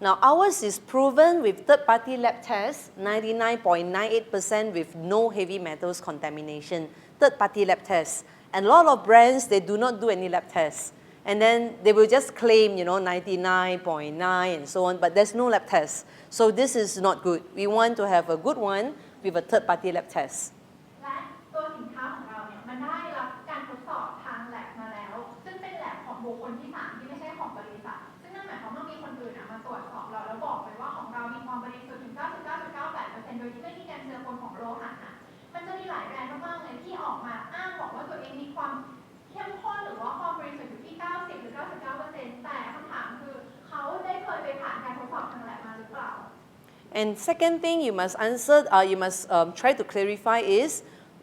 Now ours is proven with third-party lab tests, 99.98% with no heavy metals contamination. Third-party lab tests. And a lot of brands, they do not do any lab tests. And then they will just claim, 99.9 and so on, but there's no lab test. So this is not good. We want to have a good one with a third-party lab test. และตัวสินค้าของเราเนี่ยมันได้รับการทดสอบทางแลบมาแล้วซึ่งเป็นแลบของบุคคลที่ 3ที่ไม่ใช่ของบริษัทซึ่งนั่นหมายความว่ามีคนอื่นมาตรวจสอบเราแล้วบอกเลยว่าของเรามีความบริสุทธิ์ถึง 99.98% โดยที่ไม่มีการเจือปนของโลหะนะมันจะมีหลายแบรนด์มากๆเลยที่ออกมาอ้างบอกว่าตัวเองมีความเข้มข้นหรือว่าความบริสุทธิ์อยู่ที่ 90 หรือ 99% แต่คำถามคือเขาได้เคยไปผ่านการทดสอบทางแลบมาหรือเปล่า And second thing you must answer, you must try to clarify is,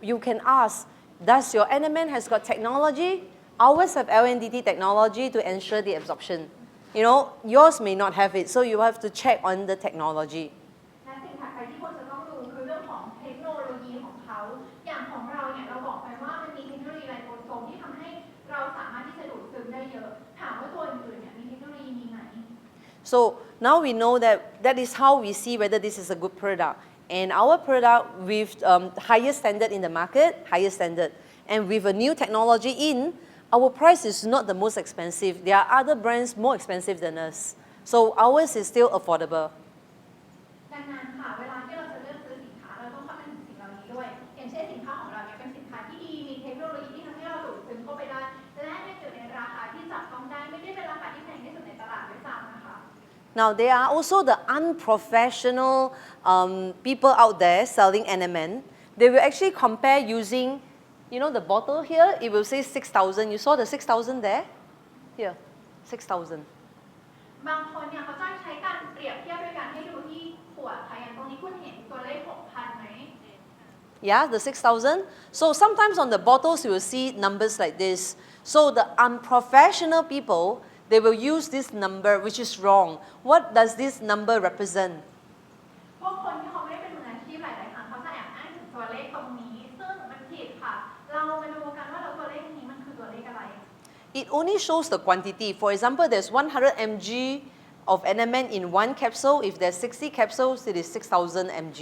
you can ask, does your NMN has got technology? Ours have LNDT technology to ensure the absorption. Yours may not have it, so you have to check on the technology. และสิ่งถัดไปที่ควรจะต้องดูคือเรื่องของเทคโนโลยีของเขาอย่างของเราเนี่ยเราบอกไปว่ามันมีเทคโนโลยีไลโปโซมที่ทำให้เราสามารถที่จะดูดซึมได้เยอะถามว่าตัวอื่นๆเนี่ยมีเทคโนโลยีมีไหน So now we know that is how we see whether this is a good product. And our product with highest standard in the market, higher standard, and with a new technology in, our price is not the most expensive. There are other brands more expensive than us. So ours is still affordable. ดังนั้นค่ะเวลาที่เราจะเลือกซื้อสินค้าเราต้องคำนึงถึงสิ่งเหล่านี้ด้วยอย่างเช่นสินค้าของเราเนี่ยเป็นสินค้าที่ดีมีเทคโนโลยีที่ทำให้เราดูดซึมเข้าไปได้และยังอยู่ในราคาที่จับต้องได้ไม่ได้เป็นราคาที่แพงที่สุดในตลาดด้วยซ้ำนะคะ Now there are also the unprofessional people out there selling NMN. They will actually compare using, the bottle here, it will say 6,000. You saw the 6,000 there? Here, 6,000. บางคนเนี่ยเขาจะใช้การเปรียบเทียบด้วยการให้ดูที่ขวดค่ะอย่างตรงนี้คุณเห็นตัวเลข 6,000 ไหม Yeah, the 6,000. So sometimes on the bottles you will see numbers like this. So the unprofessional people, they will use this number, which is wrong. What does this number represent? พวกคนที่เขาไม่ได้เป็นมืออาชีพหลายๆครั้งเขาจะแอบอ้างถึงตัวเลขตรงนี้ซึ่งมันผิดค่ะเรามาดูกันว่าตัวเลขนี้มันคือตัวเลขอะไร It only shows the quantity. For example, there's 100 mg of NMN in one capsule. If there's 60 capsules, it is 6,000 mg.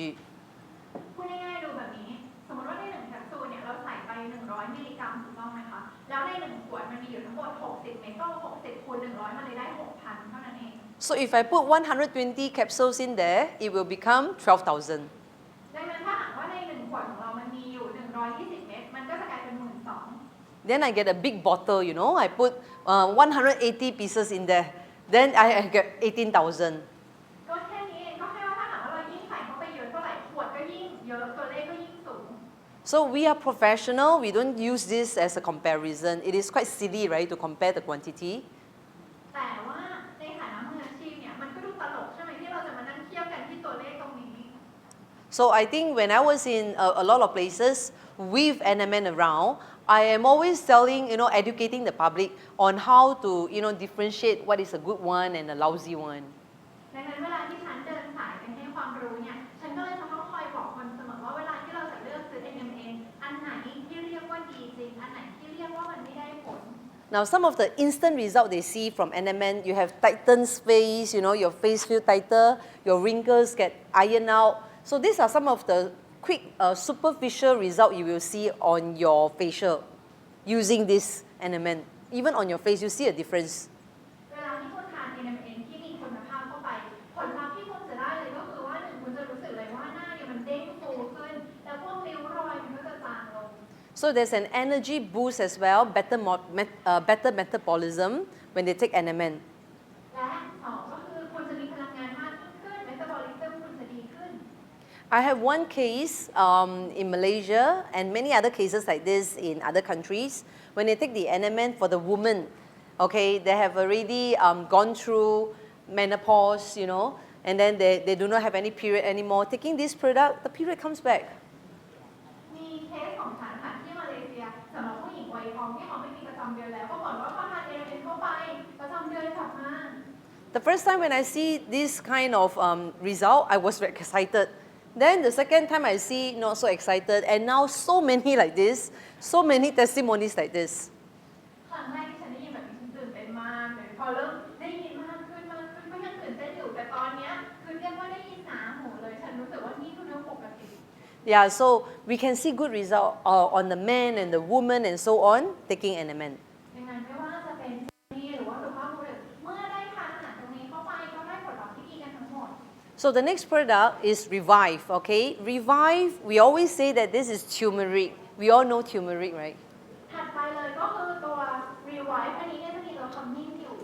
พูดง่ายๆดูแบบนี้สมมติว่าใน1แคปซูลเนี่ยเราใส่ไป100มิลลิกรัมถูกต้องไหมคะแล้วใน1ขวดมันมีอยู่ทั้งหมด60เม็ดก็60คูณ100มันเลยได้ 6,000 เท่านั้นเอง So if I put 120 capsules in there, it will become 12,000. ดังนั้นถ้าหากว่าใน1ขวดของเรามันมีอยู่120เม็ดมันก็จะกลายเป็น 12,000 Then I get a big bottle, I put 180 pieces in there. Then I get 18,000. ก็แค่นี้เองก็แค่ว่าถ้าหากว่าเรายิ่งใส่เข้าไปเยอะเท่าไหร่ขวดก็ยิ่งเยอะตัวเลขก็ยิ่งสูง So we are professional. We don't use this as a comparison. It is quite silly, right, to compare the quantity. แต่ว่าในฐานะมืออาชีพเนี่ยมันก็ดูตลกใช่ไหมที่เราจะมานั่งเทียบกันที่ตัวเลขตรงนี้ So I think when I was in a lot of places with NMN around, I am always telling, educating the public on how to, differentiate what is a good one and a lousy one. ดังนั้นเวลาที่ฉันเดินสายไปให้ความรู้เนี่ยฉันก็เลยจะต้องคอยบอกคนเสมอว่าเวลาที่เราจะเลือกซื้อ NMN อันไหนที่เรียกว่าดีจริงอันไหนที่เรียกว่ามันไม่ได้ผล Now, some of the instant result they see from NMN, you have tightened face, your face feel tighter, your wrinkles get ironed out. So these are some of the quick superficial result you will see on your facial using this NMN. Even on your face, you see a difference. เวลาที่คุณทาน NMN ที่มีคุณภาพเข้าไปผลลัพธ์ที่คุณจะได้เลยก็คือว่า1คุณจะรู้สึกเลยว่าหน้าเนี่ยมันเด้งฟูขึ้นแล้วพวกริ้วรอยมันก็จะจางลง So there's an energy boost as well, better metabolism when they take NMN. และ2ก็คือคุณจะมีพลังงานมากยิ่งขึ้น metabolism คุณจะดีขึ้น I have one case in Malaysia and many other cases like this in other countries. When they take the NMN for the woman, okay, they have already gone through menopause, and then they do not have any period anymore. Taking this product, the period comes back. มีเคสของฉันค่ะที่มาเลเซียสำหรับผู้หญิงวัยทองที่เขาไม่มีประจำเดือนแล้วปรากฏว่าพอทาน NMN เข้าไปประจำเดือนกลับมา The first time when I see this kind of result, I was very excited. Then the second time I see, not so excited, and now so many like this, so many testimonies like this. ครั้งแรกที่ฉันได้ยินแบบนี้ฉันตื่นเต้นมากเลยพอเริ่มได้ยินมากขึ้นก็ยังตื่นเต้นอยู่แต่ต Yeah, so we can see good result on the man and the woman and so on taking NMN. ดังนั้นไม่ว่าจะเป็นนี่หรือว่าสุภาพบุรุษเมื่อได้ทานอาหารตรงนี้เข้าไปก็ได้ผลลัพธ์ที่ดีกันทั้งหมด So the next product is Revive, okay? Revive, we always say that this is turmeric. We all know turmeric, right? ถัดไปเลยก็คือตัว Revive อันนี้เนี่ยจะมีตัวขมิ้นอยู่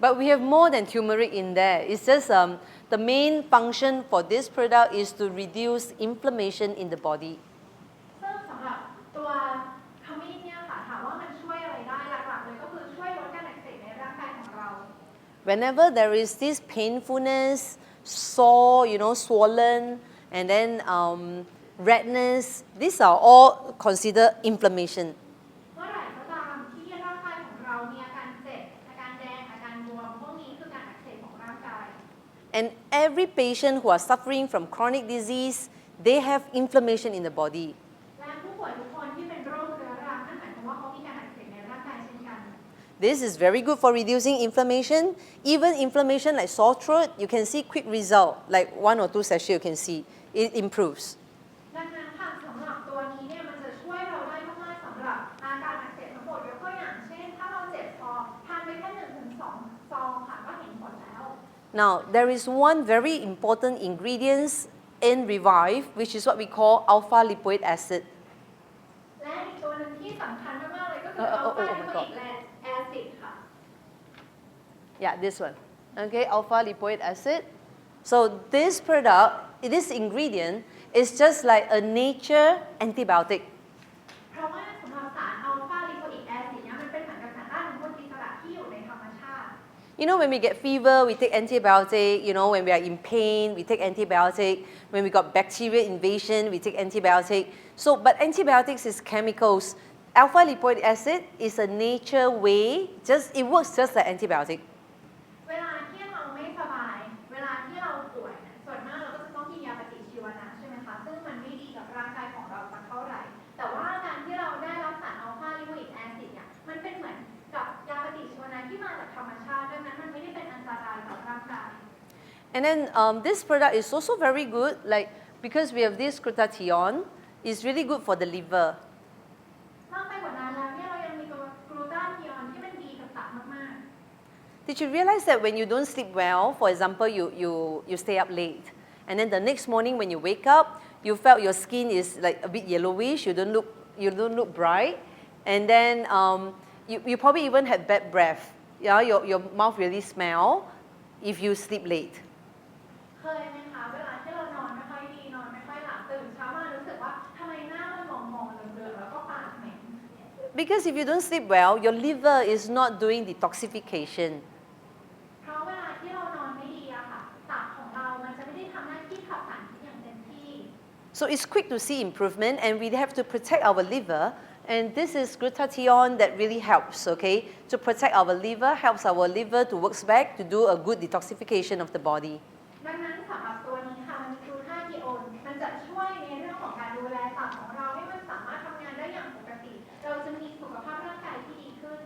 But we have more than turmeric in there. It's just the main function for this product is to reduce inflammation in the body. ซึ่งสำหรับตัวขมิ้นเนี่ยค่ะถามว่ามันช่วยอะไรได้หลักๆเลยก็คือช่วยลดการอักเสบในร่างกายของเรา Whenever there is this painfulness, sore, swollen, and then redness, these are all considered inflammation. เมื่อไหร่ก็ตามที่ร่างกายของเรามีอาการเจ็บอาการแดงอาการบวมพวกนี้คือการอักเสบของร่างกาย And every patient who are suffering from chronic disease, they have inflammation in the body. และผู้ป่วยทุกคนที่เป็นโรคเรื้อรังนั่นหมายความว่าเขามีการอักเสบในร่างกายเช่นกัน This is very good for reducing inflammation. Even inflammation like sore throat, you can see quick result. Like 1 or 2 sessions, you can see it improves. ดังนั้นค่ะสำหรับตัวนี้เนี่ยมันจะช่วยเราได้มากๆสำหรับอาการอักเสบทั้งหมดยกตัวอย่างเช่นถ้าเราเจ็บคอทานไปแค่1 ถึง 2 ซองค่ะก็เห็นผลแล้ว Now, there is one very important ingredient in Revive, which is what we call alpha lipoic acid. และอีกตัวหนึ่งที่สำคัญมากๆเลยก็คือ oh อัล my ฟา God ลิโปอิกแอซิดค่ะ Yeah, this one. Okay, alpha lipoic acid. So this product, this ingredient is just like a nature antibiotic. เพราะว่าสำหรับสารอัลฟาลิโปอิกแอซิดเนี่ยมันเป็นเหมือนกับสารต้านอนุมูลอิสระที่อยู่ในธรรมชาติ When we get fever, we take antibiotic. When we are in pain, we take antibiotic. When we got bacterial invasion, we take antibiotic. So, but antibiotics is chemicals. Alpha lipoic acid is a nature way. It works just like antibiotic. เวลาที่เราไม่สบายเวลาที่เราป่วยเนี่ยส่วนมากเราก็จะต้องกินยาปฏิชีวนะใช่ไหมคะซึ่งมันไม่ดีกับร่างกายของเราสักเท่าไหร่แต่ว่าการที่เราได้รับสารอัลฟาลิโปอิกแอซิดเนี่ยมันเป็นเหมือนกับยาปฏิชีวนะที่มาจากธรรมชาติดังนั้นมันไม่ได้เป็นอันตรายต่อร่างกาย And then this product is also very good, like because we have this glutathione, it's really good for the liver. มากไปกว่านั้นแล้วเนี่ยเรายังมีตัวกลูตาธิออนที่มันดีกับตับมาก Did you realize that when you don't sleep well, for example, you stay up late, and then the next morning when you wake up, you felt your skin is like a bit yellowish, you don't look bright, and then you probably even had bad breath. Yeah, your mouth really smell if you sleep late. ๆเคยไหมคะเวลาที่เรานอนไม่ค่อยดีนอนไม่ค่อยหลับตื่นเช้ามารู้สึกว่าทำไมหน้ามันหมองๆเหลืองๆแล้วก็ปากเหม็น Because if you don't sleep well, your liver is not doing detoxification. เพราะเวลาที่เรานอนไม่ดีอะค่ะตับของเรามันจะไม่ได้ทำหน้าที่ขับสารพิษอย่างเต็มที่ So it's quick to see improvement, and we have to protect our liver. And this is glutathione that really helps, okay? To protect our liver, helps our liver to work back to do a good detoxification of the body. ดังนั้นสำหรับตัวนี้ค่ะมันคือกลูตาธิโอนมันจะช่วยในเรื่องของการดูแลตับของเราให้มันสามารถทำงานได้อย่างปกติเราจะมีสุขภาพร่างกายที่ดีขึ้น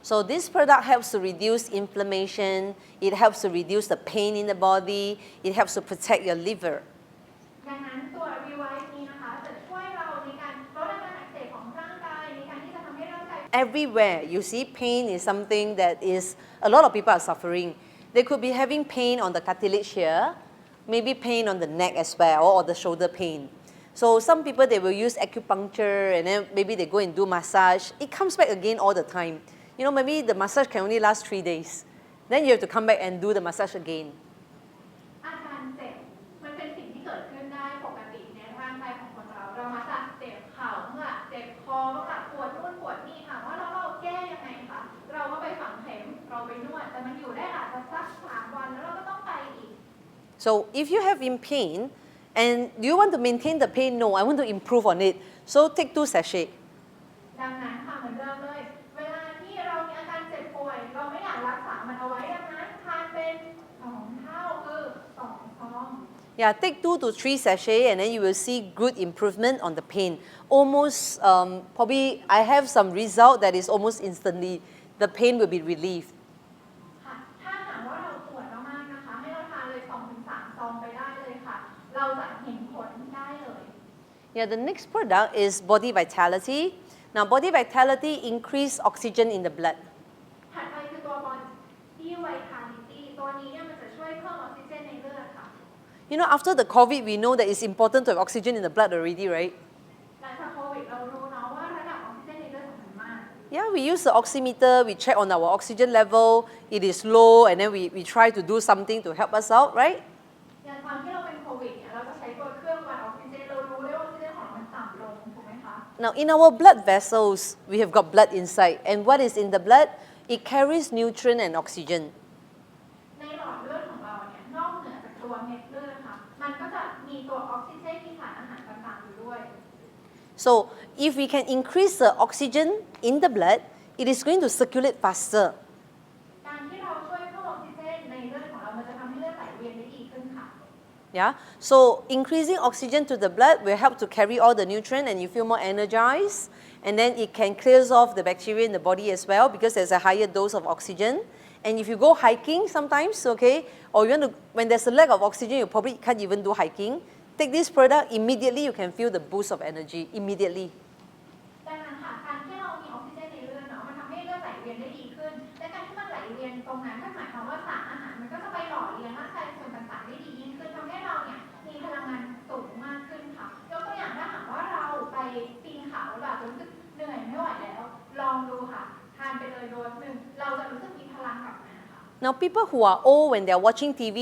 So this product helps to reduce inflammation, it helps to reduce the pain in the body, it helps to protect your liver. ดังนั้นตัว Revive นี้นะคะจะช่วยเราในการลดอาการอักเสบของร่างกายในการที่จะทำให้ร่างกาย Everywhere you see pain is something that is, a lot of people are suffering. They could be having pain on the cartilage here, maybe pain on the neck as well, or the shoulder pain. So some people, they will use acupuncture and then maybe they go and do massage. It comes back again all the time. Maybe the massage can only last 3 days. Then you have to come back and do the massage again. อาการเจ็บมันเป็นสิ่งที่เกิดขึ้นได้ปกติในร่างกายของคนเราเรามาจากเจ็บเข่าบ้างล่ะเจ็บคอบ้างล่ะปวดนู่นปวดนี่ถามว่าเราแก้ยังไงคะเราก็ไปฝังเข็มเราไปนวดแต่มันอยู่ได้อาจจะสัก3 วันแล้วเราก็ต้องไปอีก So if you have in pain, and do you want to maintain the pain? No, I want to improve on it. So take 2 sachets. ดังนั้นค่ะเหมือนเดิมเลยเวลาที่เรามีอาการเจ็บป่วยเราไม่อยากรักษามันเอาไว้ดังนั้นทานเป็น2 เท่าคือ2 ซอง Yeah, take 2 to 3 sachets and then you will see good improvement on the pain. Almost, probably I have some result that is almost instantly. The pain will be relieved. ค่ะถ้าหากว่าเราปวดมากๆนะคะให้เราทานเลย2 ถึง 3 ซองไปได้เลยค่ะเราจะเห็นผลได้เลย Yeah, the next product is Body Vitality. Now, Body Vitality increase oxygen in the blood. ถัดไปคือตัว Body Vitality ตัวนี้เนี่ยมันจะช่วยเพิ่มออกซิเจนในเลือดค่ะ You know, after the COVID, we know that it's important to have oxygen in the blood already, right? หลังจากโควิดเรารู้เนาะว่าระดับออกซิเจนในเลือดสำคัญมาก Yeah, we use the oximeter, we check on our oxygen level, it is low, and then we try to do something to help us out, right? อย่างตอนที่เราเป็นโควิดเนี่ยเราจะใช้ตัวเครื่องวัดออกซิเจนเรารู้เลยว่าออกซิเจนของเรามันต่ำลงถูกไหมคะ Now, in our blood vessels, we have got blood inside, and what is in the blood? It carries nutrient and oxygen. ในหลอดเลือดของเราเนี่ยนอกเหนือจากตัวเม็ดเลือดค่ะมันก็จะมีตัวออกซิเจนที่สารอาหารต่างๆอยู่ด้วย So, if we can increase the oxygen in the blood, it is going to circulate faster. การที่เราช่วยเพิ่มออกซิเจนในเลือดของเรามันจะทำให้เลือดไหลเวียนได้ดีขึ้นค่ะ Yeah, so increasing oxygen to the blood will help to carry all the nutrient and you feel more energized. And then it can clear off the bacteria in the body as well because there's a higher dose of oxygen. And if you go hiking sometimes, okay, or you want to, when there's a lack of oxygen, you probably can't even do hiking. Take this product, immediately you can feel the boost of energy, immediately. ดังนั้นค่ะการที่เรามีออกซิเจนในเลือดเนาะมันทำให้เลือดไหลเวียนได้ดีขึ้นและการที่มันไหลเวียนตรงนั้นก็หมายความว่าสารอาหารมันก็จะไปหล่อเลี้ยงร่างกายส่วนต่างๆได้ดียิ่งขึ้นทำให้เราเนี่ยมีพลังงานสูงมากขึ้นค่ะยกตัวอย่างถ้าหากว่าเราไปปีนเขาแล้วแบบรู้สึกเหนื่อยไม่ไหวแล้วลองดูค่ะทานไปเลยโดสหนึ่งเราจะรู้สึกมีพลังกลับมาค่ะ Now, people who are old, when they're watching TV,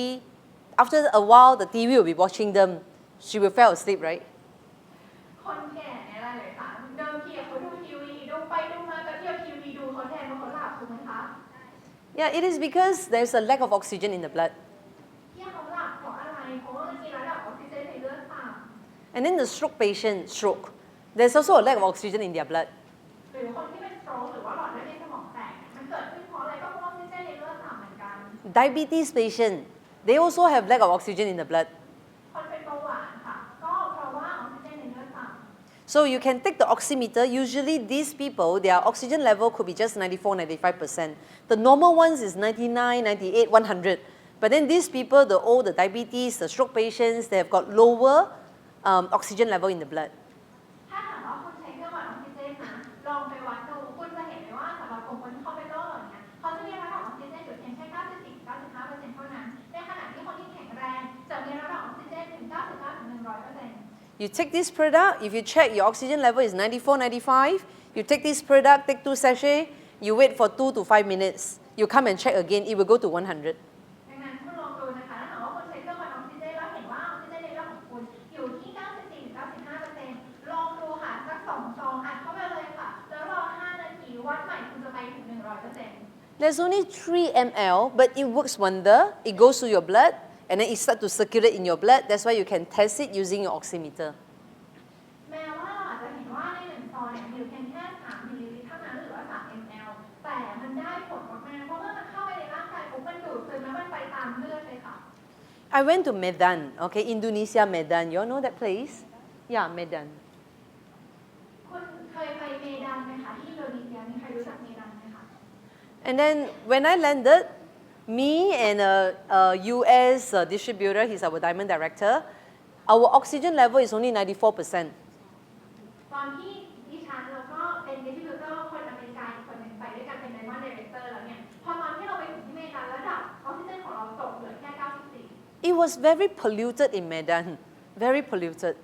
after a while, the TV will be watching them. She will fall asleep, right? คนแก่ในหลายๆสารเดิมทีเขาดูทีวีดูไปดูมาก็เที่ยวทีวีดูเขาแทนว่าเขาหลับถูกไหมคะ Yeah, it is because there's a lack of oxygen in the blood. ที่เขาหลับเพราะอะไรเพราะว่ามันมีระดับออกซิเจนในเลือดต่ำ And then the stroke patient, stroke, there's also a lack of oxygen in their blood. หรือคนที่เป็นสโตรกหรือว่าหลอดเลือดในสมองแตกเนี่ยมันเกิดขึ้นเพราะอะไรก็เพราะออกซิเจนในเลือดต่ำเหมือนกัน Diabetes patient, they also have lack of oxygen in the blood. คนเป็นเบาหวานค่ะก็เพราะว่าออกซิเจนในเลือดต่ำ So you can take the oximeter. Usually these people, their oxygen level could be just 94, 95%. The normal ones is 99, 98, 100. But then these people, the old, the diabetes, the stroke patients, they have got lower oxygen level in the blood. ถ้าหากว่าคุณใช้เครื่องวัดออกซิเจนนะลองไปวัดดูคุณจะเห็นเลยว่าสำหรับกลุ่มคนที่เขาเป็นโรคเหล่านี้เขาจะมีระดับออกซิเจนอยู่เพียงแค่ 94-95% เท่านั้นในขณะที่คนที่แข็งแรงจะมีระดับออกซิเจนถึง 99-100% You take this product, if you check your oxygen level is 94, 95, you take this product, take 2 sachets, you wait for 2 to 5 minutes. You come and check again, it will go to 100. ดังนั้นคุณลองดูนะคะถ้าหากว่าคุณใช้เครื่องวัดออกซิเจนแล้วเห็นว่าออกซิเจนในเลือดของคุณอยู่ที่ 94-95% ลองดูค่ะสัก2 ซองอัดเข้าไปเลยค่ะแล้วรอ 5 นาทีวัดใหม่คุณจะไปถึง 100% There's only 3 ml, but it works wonder. It goes to your blood, and then it starts to circulate in your blood. That's why you can test it using your oximeter. แม้ว่าเราอาจจะเห็นว่าใน1 ซองเนี่ยมีอยู่เพียงแค่3 มิลลิลิตรเท่านั้นหรือว่า3 ml แต่มันได้ผลมากๆเพราะว่ามันเข้าไปในร่างกายปุ๊บมันดูดซึมแล้วมันไปตามเลือดเลยค่ะ I went to Medan, okay, Indonesia, Medan. You all know that place? Yeah, Medan. คุณเคยไปเมดันไหมคะที่อินโดนีเซียมีใครรู้จักเมดันไหมคะ And then when I landed, me and a US distributor, he's our diamond director, our oxygen level is only 94%. ตอนที่ดิฉันแล้วก็เป็นดิสติบิวเตอร์คนอเมริกาอีกคนหนึ่งไปด้วยกันเป็นไดมอนด์ไดเรคเตอร์แล้วเนี่ยพอตอนที่เราไปถึงที่เมดันระดับออกซิเจนของเราตกเหลือแค่ 94 It was very polluted in Medan, very polluted.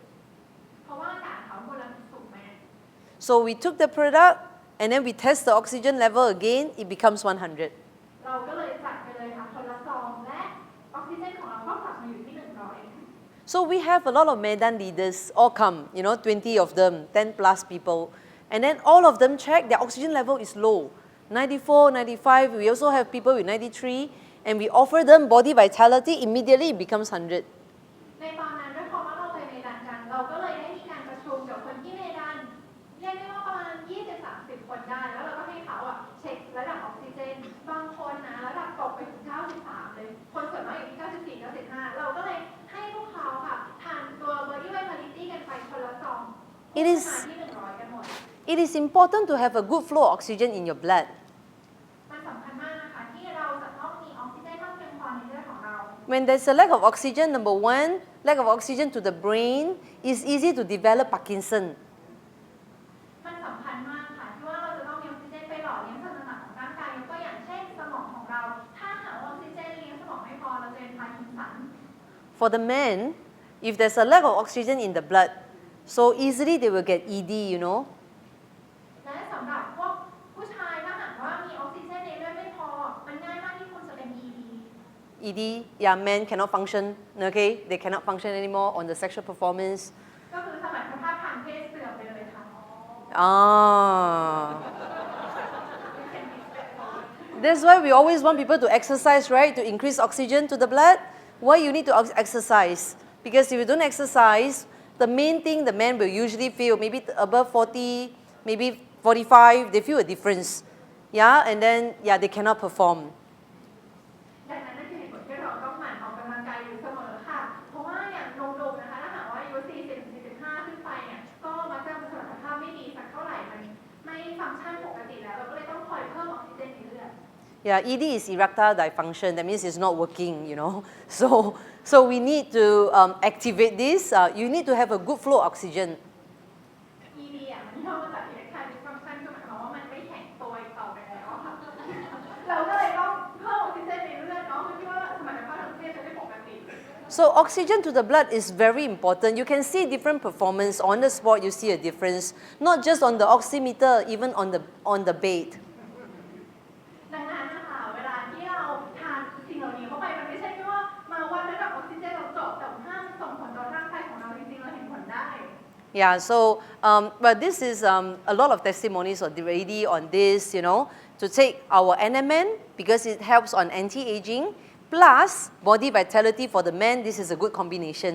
เพราะว่าอากาศเขามลพิษสูงมาก So we took the product and then we test the oxygen level again, it becomes 100. เราก็เลยจัดไปเลยค่ะคนละซองและออกซิเจนของเราก็กลับมาอยู่ที่ 100 So we have a lot of Medan leaders all come, 20 of them, 10 plus people. And then all of them check, their oxygen level is low. 94, 95, we also have people with 93. And we offer them body vitality, immediately it becomes 100. ในตอนนั้นด้วยความว่าเราไปเมดันกันเราก็เลยได้มีการประชุมกับคนที่เมดันเรียกได้ว่าประมาณ 20-30 คนได้แล้วเราก็ให้เขาเช็คระดับออกซิเจนบางคนนะระดับตกไปถึง 93 เลยคนส่วนมากอยู่ที่ 94 95 เราก็เลยให้พวกเขาค่ะทานตัว Body Vitality กันไปคนละซอง It is มาที่ 100 กันหมด It is important to have a good flow of oxygen in your blood. มันสำคัญมากนะคะที่เราจะต้องมีออกซิเจนมากเพียงพอในเลือดของเรา When there's a lack of oxygen, number one, lack of oxygen to the brain, it's easy to develop Parkinson. มันสำคัญมากค่ะที่ว่าเราจะต้องมีออกซิเจนไปหล่อเลี้ยงส่วนต่างๆของร่างกายยกตัวอย่างเช่นสมองของเราถ้าหากว่าออกซิเจนเลี้ยงสมองไม่พอเราจะเป็นพาร์กินสัน For the men, if there's a lack of oxygen in the blood, so easily they will get ED, you know. และสำหรับพวกผู้ชายถ้าหากว่ามีออกซิเจนในเลือดไม่พอมันง่ายมากที่คุณจะเป็น ED ED, yeah, men cannot function, okay? They cannot function anymore on the sexual performance. ก็คือสมรรถภาพทางเพศเสื่อมไปเลยค่ะ Ah. That's why we always want people to exercise, right? To increase oxygen to the blood. Why you need to exercise? Because if you don't exercise, the main thing the men will usually feel, maybe above 40, maybe 45, they feel a difference. Yeah, and then, yeah, they cannot perform. ดังนั้นนั่นคือเหตุผลที่เราต้องหมั่นออกกำลังกายอยู่เสมอค่ะ เพราะว่าอย่างหนุ่มๆนะคะถ้าหากว่าอายุ40-45ขึ้นไปเนี่ยก็มักจะสมรรถภาพไม่ดีสักเท่าไหร่มันไม่ฟังก์ชันปกติแล้วเราก็เลยต้องคอยเพิ่มออกซิเจนในเลือด Yeah, ED is erectile dysfunction. That means it's not working, you know. So we need to activate this. You need to have a good flow of oxygen. ED อ่ะมันย่อมาจาก erectile dysfunction ก็หมายความว่ามันไม่แข็งตัวอีกต่อไปแล้วค่ะ เราก็เลยต้องเพิ่มออกซิเจนในเลือดเนาะเพื่อที่ว่าสมรรถภาพทางเพศจะได้ปกติ So oxygen to the blood is very important. You can see different performance on the spot. You see a difference, not just on the oximeter, even on the bed. ดังนั้นนะคะเวลาที่เราทานสิ่งเหล่านี้เข้าไปมันไม่ใช่แค่ว่ามาวัดระดับออกซิเจนเราจบแต่ถ้ามันส่งผลต่อร่างกายของเราจริงๆเราเห็นผลได้ Yeah, so but this is a lot of testimonies already on this, you know, to take our NMN because it helps on anti-aging plus body vitality for the men. This is a good combination.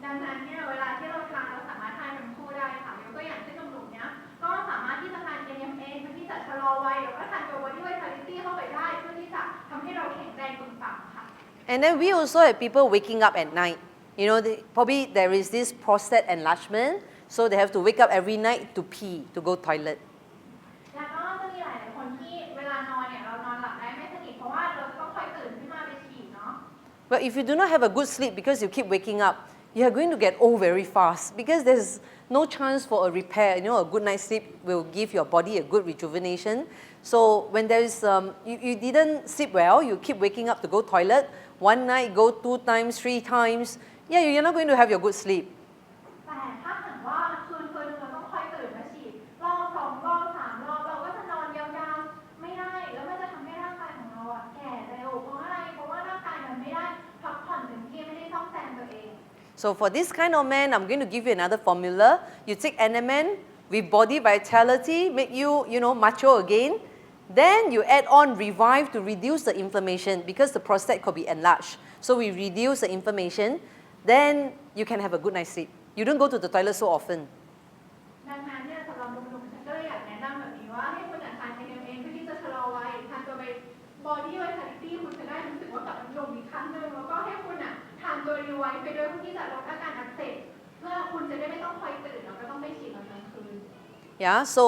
ดังนั้นเนี่ยเวลาที่เราทานเราสามารถทานเป็นคู่ได้ค่ะยกตัวอย่างเช่นหนุ่มๆเนี่ยก็สามารถที่จะทาน NMN เพื่อที่จะชะลอวัยหรือว่าทานตัว Body Vitality เข้าไปได้เพื่อที่จะทำให้เราแข็งแรงปึงปังค่ะ And then we also have people waking up at night. You know, probably there is this prostate enlargement, so they have to wake up every night to pee, to go toilet. แล้วก็จะมีหลายๆคนที่เวลานอนเนี่ยเรานอนหลับได้ไม่สนิทเพราะว่าเราจะต้องคอยตื่นขึ้นมาไปฉี่เนาะ But if you do not have a good sleep because you keep waking up, you are going to get old very fast because there's no chance for a repair. You know, a good night's sleep will give your body a good rejuvenation. So when there is, you didn't sleep well, you keep waking up to go toilet, one night go 2 times, 3 times, yeah, you're not going to have your good sleep. แต่ถ้าหากว่าคืนเราต้องคอยตื่นมาฉี่รอบ2 รอบ 3 รอบเราก็จะนอนยาวๆไม่ได้แล้วมันจะทำให้ร่างกายของเราอะแก่เร็วเพราะอะไรเพราะว่าร่างกายมันไม่ได้พักผ่อนเต็มที่ไม่ได้ซ่อมแซมตัวเอง So for this kind of man, I'm going to give you another formula. You take NMN with body vitality, make you, you know, macho again. Then you add on Revive to reduce the inflammation because the prostate could be enlarged. So we reduce the inflammation. Then you can have a good night's sleep. You don't go to the toilet so often. ดังนั้นเนี่ยสำหรับหนุ่มๆฉันก็เลยอยากแนะนำแบบนี้ว่าให้คุณทาน NMN เพื่อที่จะชะลอวัยทานตัว Body Vitality คุณจะได้รู้สึกว่ากลับมาหนุ่มอีกครั้งหนึ่งแล้วก็ให้คุณอะทานตัว Revive ไปด้วยเพื่อที่จะลดอาการอักเสบเพื่อคุณจะได้ไม่ต้องคอยตื่นแล้วก็ต้องไปฉี่ตอนกลางคืน Yeah, so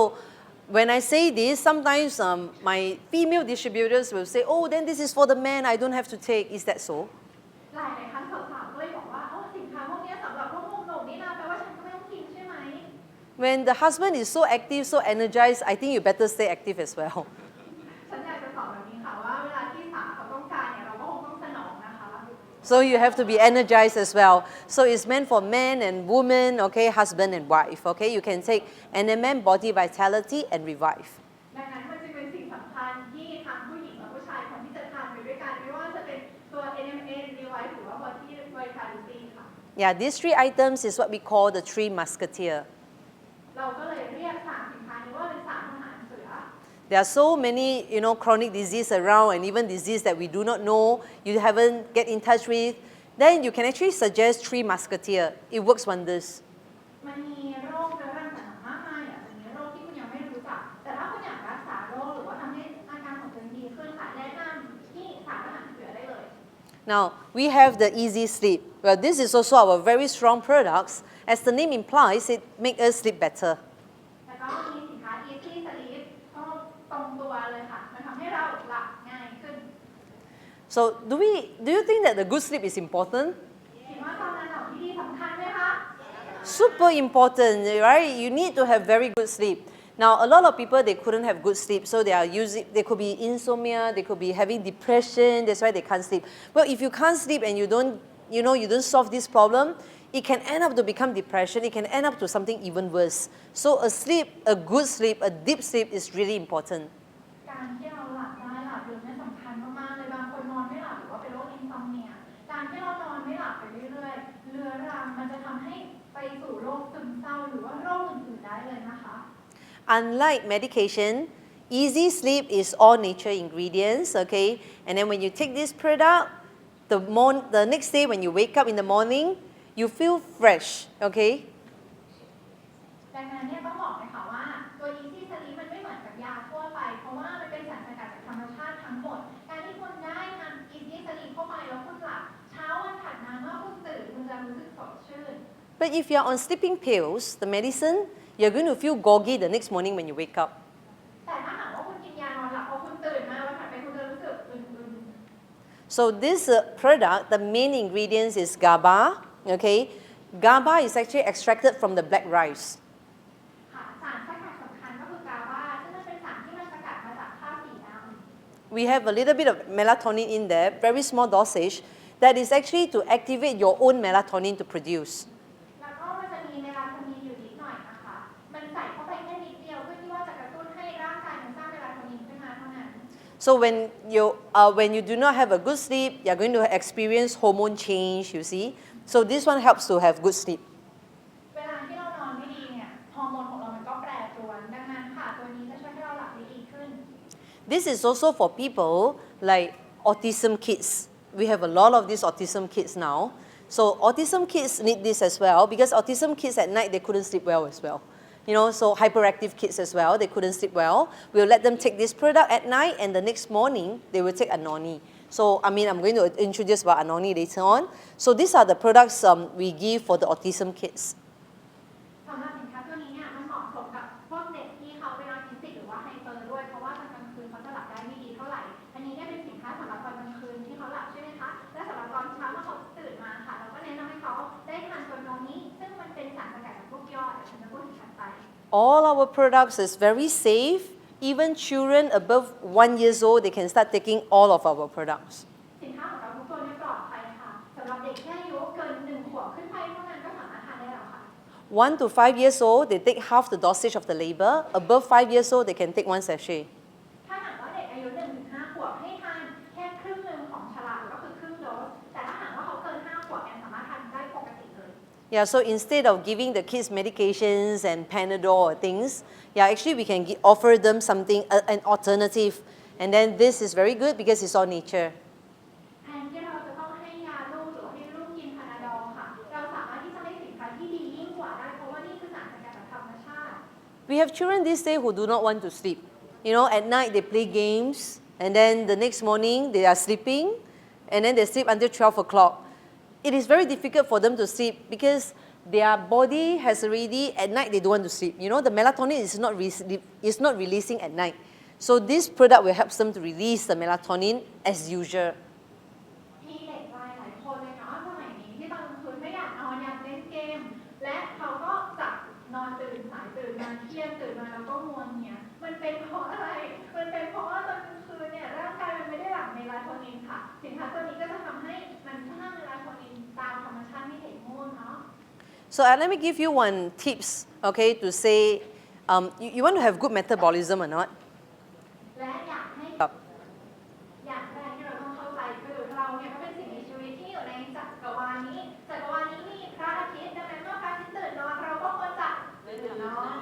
when I say this, sometimes my female distributors will say, oh, then this is for the man, I don't have to take. Is that so? หลายครั้งสาวๆก็เลยบอกว่าสินค้าพวกนี้สำหรับพวกหนุ่มๆนี่นะแปลว่าฉันก็ไม่ต้องกินใช่ไหม When the husband is so active, so energized, I think you better stay active as well. ฉันอยากจะสอนแบบนี้ค่ะว่าเวลาที่สาวเขาต้องการเนี่ยเราก็คงต้องสนองนะคะ So you have to be energized as well. So it's meant for men and women, okay, husband and wife, okay? You can take NMN, Body Vitality and Revive. ดังนั้นมันจึงเป็นสิ่งสำคัญที่ทั้งผู้หญิงและผู้ชายควรที่จะทานไปด้วยกันไม่ว่าจะเป็นตัว NMN Revive หรือว่า Body Vitality ค่ะ Yeah, these 3 items is what we call the 3 musketeer. เราก็เลยเรียกสามสินค้านี้ว่าเป็นสามทหารเสือ There are so many, you know, chronic disease around and even disease that we do not know, you haven't get in touch with. Then you can actually suggest 3 musketeer. It works wonders. มันมีโรคเรื้อรังต่างๆมากมายอาจจะมีโรคที่คุณยังไม่รู้จักแต่ถ้าคุณอยากรักษาโรคหรือว่าทำให้อาการของคุณดีขึ้นค่ะแนะนำที่สามทหารเสือได้เลย Now, we have the Easy Sleep. Well, this is also our very strong products. As the name implies, it makes us sleep better. แล้วก็มีสินค้า Easy Sleep ก็ตรงตัวเลยค่ะมันทำให้เราหลับง่ายขึ้น So do you think that the good sleep is important? คิด ที่ดีสำคัญไหมคะ Super important, right? You need to have very good sleep. Now, a lot of people, they couldn't have good sleep, so they could be insomnia, they could be having depression, that's why they can't sleep. Well, if you can't sleep and you don't solve this problem, it can end up to become depression, it can end up to something even worse. So a good sleep, a deep sleep is really important. การที่เราหลับได้หลับลึกเนี่ยสำคัญมากๆเลยบางคนนอนไม่หลับหรือว่าเป็นโรคอินซอมเนียการที่เรานอนไม่หลับไปเรื่อยๆเรื้อรังมันจะทำให้ไปสู่โรคซึมเศร้าหรือว่าโรคอื่นๆได้เลยนะคะ Unlike medication, easy sleep is all nature ingredients, okay? And then when you take this product, the next day when you wake up in the morning, you feel fresh, okay? ดังนั้นเนี่ยต้องบอกเลยค่ะว่าตัว Easy Sleep มันไม่เหมือนกับยาทั่วไปเพราะว่ามันเป็นสารสกัดจากธรรมชาติทั้งหมดการที่คุณได้ทาน Easy Sleep เข้าไปแล้วคุณหลับเช้าวันถัดมาเมื่อคุณตื่นคุณจะรู้สึกสดชื่น But if you're on sleeping pills, the medicine, you're going to feel groggy the next morning when you wake up. แต่ถ้าหากว่าคุณกินยานอนหลับพอคุณตื่นมาวันถัดไปคุณจะรู้สึกอึน So this product, the main ingredients is GABA, okay? GABA is actually extracted from the black rice. ๆค่ะสารสกัดสำคัญก็คือกาบาซึ่งมันเป็นสารที่มันสกัดมาจากข้าวสีดำ We have a little bit of melatonin in there, very small dosage, that is actually to activate your own melatonin to produce. แล้วก็มันจะมีเมลาโทนินอยู่นิดหน่อยนะคะมันใส่เข้าไปแค่นิดเดียวเพื่อที่ว่าจะกระตุ้นให้ร่างกายมันสร้างเมลาโทนินขึ้นมาเท่านั้น So when you do not have a good sleep, you're going to experience hormone change, you see. So this one helps to have good sleep. เวลาที่เรานอนไม่ดีเนี่ยฮอร์โมนของเรามันก็แปรปรวนดังนั้นค่ะตัวนี้จะช่วยให้เราหลับได้ดีขึ้น This is also for people like autism kids. We have a lot of these autism kids now. So autism kids need this as well because autism kids at night, they couldn't sleep well as well. You know, so hyperactive kids as well, they couldn't sleep well. We'll let them take this product at night and the next morning, they will take Anoni. So, I'm going to introduce about Anoni later on. So these are the products we give for the autism kids. สำหรับสินค้าตัวนี้เนี่ยมันเหมาะสมกับพวกเด็กที่เขาเป็นออทิสติกหรือว่าไฮเปอร์ด้วยเพราะว่าตอนกลางคืนเขาจะหลับได้ไม่ดีเท่าไหร่อันนี้เนี่ยเป็นสินค้าสำหรับตอนกลางคืนที่เขาหลับใช่ไหมคะและสำหรับตอนเช้าเมื่อเขาตื่นมาค่ะเราก็แนะนำให้เขาได้ทานตัวนี้ซึ่งมันเป็นสารสกัดจากพวกยอดเดี๋ยวฉันจะพูดถึงถัดไป All our products is very safe. Even children above 1 year old, they can start taking all of our products. สินค้าของเราทุกตัวเนี่ยปลอดภัยค่ะสำหรับเด็กแค่อายุเกิน1 ขวบขึ้นไปเท่านั้นก็สามารถทานได้แล้วค่ะ 1 to 5 years old, they take half the dosage of the label. Above 5 years old, they can take 1 sachet. ถ้าหากว่าเด็กอายุ1 ถึง 5 ขวบให้ทานแค่ครึ่งหนึ่งของฉลากก็คือครึ่งโดสแต่ถ้าหากว่าเขาเกิน 5 ขวบเนี่ยสามารถทานได้ปกติเลย Yeah, so instead of giving the kids medications and Panadol or things, yeah, actually we can offer them something, an alternative. And then this is very good because it's all nature. แทนที่เราจะต้องให้ยาลูกหรือให้ลูกกินพานาดอลค่ะเราสามารถที่จะให้สินค้าที่ดียิ่งกว่าได้เพราะว่านี่คือสารสกัดจากธรรมชาติ We have children these days who do not want to sleep. You know, at night they play games, and then the next morning they are sleeping, and then they sleep until 12 o'clock. It is very difficult for them to sleep because their body has already, at night they don't want to sleep. You know, the melatonin is not releasing at night. So this product will help them to release the melatonin as usual. มีเด็กวัยหลายคนเลยค่ะว่าสมัยนี้ที่ตอนกลางคืนไม่อยากนอนอยากเล่นเกม และเขาก็จะนอนตื่นสายตื่นมาเที่ยงตื่นมาแล้วก็งัวเงียมันเป็นเพราะอะไร มันเป็นเพราะว่าตอนกลางคืนเนี่ยร่างกายมันไม่ได้หลั่งเมลาโทนินค่ะสินค้าตัวนี้ก็จะทำให้มันสร้างเมลาโทนินตามธรรมชาติให้เด็กง่วงเนาะ So let me give you one tips, okay, to say you want to have good metabolism or not. และอยากให้ ครับ อย่างแรกที่เราต้องเข้าใจคือเราเนี่ยก็เป็นสิ่งมีชีวิตที่อยู่ในจักรวาลนี้มีพระอาทิตย์ดังนั้นเมื่อพระอาทิตย์ตื่นนอนเราก็ควรจะตื่นนอน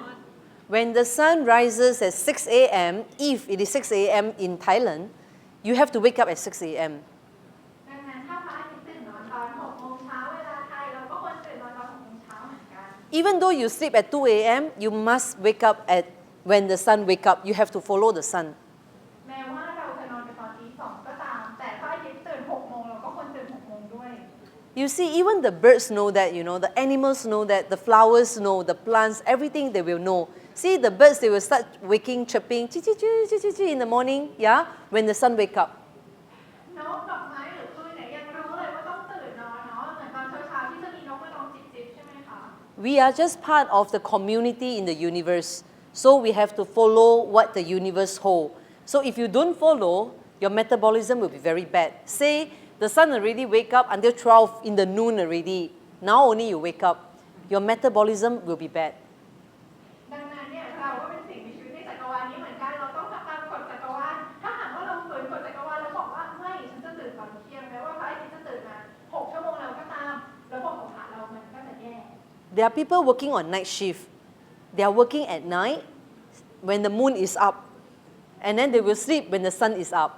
When the sun rises at 6 a.m., if it is 6 a.m. in Thailand, you have to wake up at 6 a.m. ดังนั้นถ้าพระอาทิตย์ตื่นนอนตอน6 โมงเช้าเวลาไทยเราก็ควรตื่นนอนตอน6 โมงเช้าเหมือนกัน Even though you sleep at 2 a.m., you must wake up at when the sun wake up. You have to follow the sun. แม้ว่าเราจะนอนไปตอนตี 2 ก็ตามแต่พระอาทิตย์ตื่น6 โมงเราก็ควรตื่น6 โมงด้วย You see, even the birds know that, you know, the animals know that, the flowers know, the plants, everything they will know. See, the birds, they will start waking, chirping, chee, chee, chee, chee, chee, chee, in the morning, yeah, when the sun wake up. นกดอกไม้หรือพืชเนี่ยยังรู้เลยว่าต้องตื่นนอนเนาะเหมือนตอนเช้าๆที่จะมีนกมา We are just part of the community in the universe. So we have to follow what the universe holds. So if you don't follow, your metabolism will be very bad. Say the sun already wake up until 12 in the noon already. Now only you wake up. Your metabolism will be bad. ดังนั้นเนี่ยเราก็เป็นสิ่งมีชีวิตในจักรวาลนี้เหมือนกันเราต้องทำตามกฎจักรวาลถ้าหากว่าเราฝืนกฎจักรวาลแล้วบอกว่าไม่ฉันจะตื่นก่อนเที่ยงแม้ว่าพระอาทิตย์จะตื่นมา6 ชั่วโมงแล้วก็ตามระบบของเรามันก็จะแย่ There are people working on night shift. They are working at night when the moon is up. And then they will sleep when the sun is up.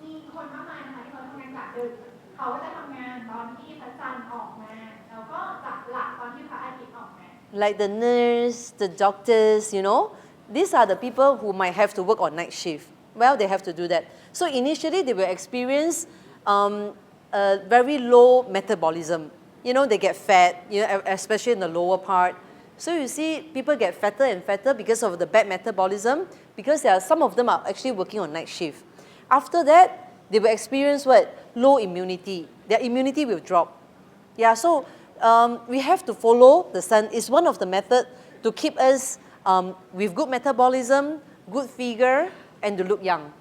มีคนมากมายนะคะที่เขาทำงานกะดึกเขาก็จะทำงานตอนที่พระจันทร์ออกมาแล้วก็จะหลับตอนที่พระอาทิตย์ออกมา Like the nurse, the doctors, these are the people who might have to work on night shift. Well, they have to do that. So initially, they will experience a very low metabolism. They get fat, especially in the lower part. So you see, people get fatter and fatter because of the bad metabolism, because some of them are actually working on night shift. After that, they will experience what? Low immunity. Their immunity will drop. Yeah, so we have to follow the sun. It's one of the methods to keep us with good metabolism, good figure, and to look young.